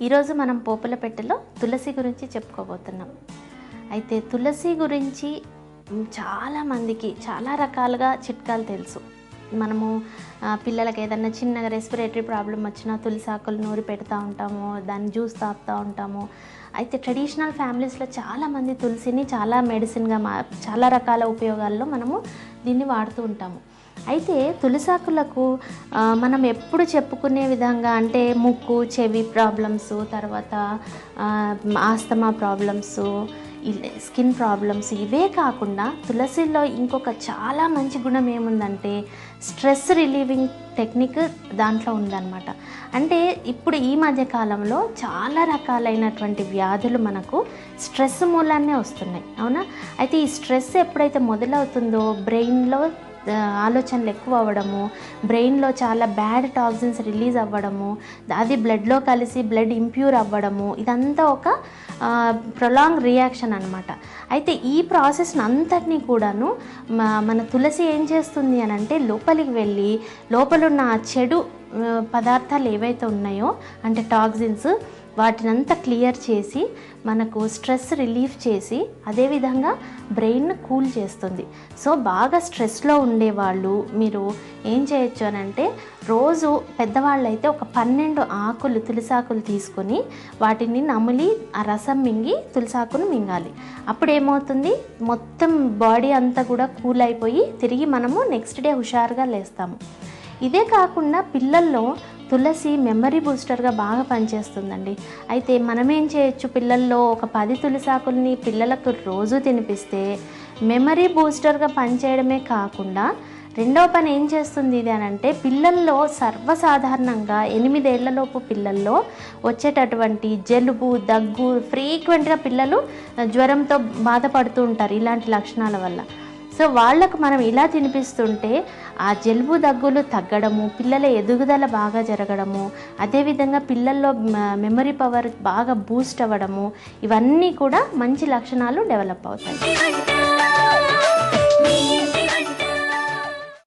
ఈరోజు మనం పోపుల పెట్టెలో తులసి గురించి చెప్పుకోబోతున్నాం. అయితే తులసి గురించి చాలామందికి చాలా రకాలుగా చిట్కాలు తెలుసు. మనము పిల్లలకి ఏదన్నా చిన్నగా రెస్పిరేటరీ ప్రాబ్లం వచ్చినా తులసి ఆకులు నూరి పెడతా ఉంటాము, దాన్ని జ్యూస్ తాగుతూ ఉంటాము. అయితే ట్రెడిషనల్ ఫ్యామిలీస్లో చాలామంది తులసిని చాలా మెడిసిన్గా చాలా రకాల ఉపయోగాల్లో మనము దీన్ని వాడుతూ ఉంటాము. అయితే తులసాకులకు మనం ఎప్పుడు చెప్పుకునే విధంగా అంటే ముక్కు చెవి ప్రాబ్లమ్స్, తర్వాత ఆస్తమా ప్రాబ్లమ్స్, స్కిన్ ప్రాబ్లమ్స్ ఇవే కాకుండా తులసిలో ఇంకొక చాలా మంచి గుణం ఏముందంటే స్ట్రెస్ రిలీవింగ్ టెక్నిక్ దాంట్లో ఉందన్నమాట. అంటే ఇప్పుడు ఈ మధ్య కాలంలో చాలా రకాలైనటువంటి వ్యాధులు మనకు స్ట్రెస్ మూలాన్నే వస్తున్నాయి, అవునా? అయితే ఈ స్ట్రెస్ ఎప్పుడైతే మొదలవుతుందో బ్రెయిన్లో ఆలోచనలు ఎక్కువ అవ్వడము, బ్రెయిన్లో చాలా బ్యాడ్ టాక్సిన్స్ రిలీజ్ అవ్వడము, అది బ్లడ్లో కలిసి బ్లడ్ ఇంప్యూర్ అవ్వడము, ఇదంతా ఒక ప్రొలాంగ్ రియాక్షన్ అనమాట. అయితే ఈ ప్రాసెస్ అంతటినీ కూడాను మన తులసి ఏం చేస్తుంది అని అంటే లోపలికి వెళ్ళి లోపలున్న ఆ చెడు పదార్థాలు ఏవైతే ఉన్నాయో అంటే టాక్సిన్స్ వాటినంతా క్లియర్ చేసి మనకు స్ట్రెస్ రిలీఫ్ చేసి అదేవిధంగా బ్రెయిన్ కూల్ చేస్తుంది. సో బాగా స్ట్రెస్లో ఉండేవాళ్ళు మీరు ఏం చేయొచ్చు అని అంటే రోజు పెద్దవాళ్ళు అయితే ఒక 12 ఆకులు తులసాకులు తీసుకొని వాటిని నమిలి ఆ రసం మింగి తులసాకును మింగాలి. అప్పుడు ఏమవుతుంది, మొత్తం బాడీ అంతా కూడా కూల్ అయిపోయి తిరిగి మనము నెక్స్ట్ డే హుషారుగా లేస్తాము. ఇదే కాకుండా పిల్లల్లో తులసి మెమరీ బూస్టర్గా బాగా పనిచేస్తుందండి. అయితే మనం ఏం చేయొచ్చు, పిల్లల్లో ఒక 10 తులసాకుల్ని పిల్లలకు రోజు తినిపిస్తే మెమరీ బూస్టర్గా పనిచేయడమే కాకుండా రెండవ పని ఏం చేస్తుంది ఇది అని అంటే పిల్లల్లో సర్వసాధారణంగా 8 ఏళ్లలోపు పిల్లల్లో వచ్చేటటువంటి జలుబు దగ్గు ఫ్రీక్వెంట్గా పిల్లలు జ్వరంతో బాధపడుతూ ఉంటారు ఇలాంటి లక్షణాల వల్ల. సో వాళ్ళకు మనం ఇలా తినిపిస్తుంటే ఆ జలుబు దగ్గులు తగ్గడము, పిల్లల ఎదుగుదల బాగా జరగడము, అదేవిధంగా పిల్లల్లో మెమరీ పవర్ బాగా బూస్ట్ అవ్వడము, ఇవన్నీ కూడా మంచి లక్షణాలు డెవలప్ అవుతాయి.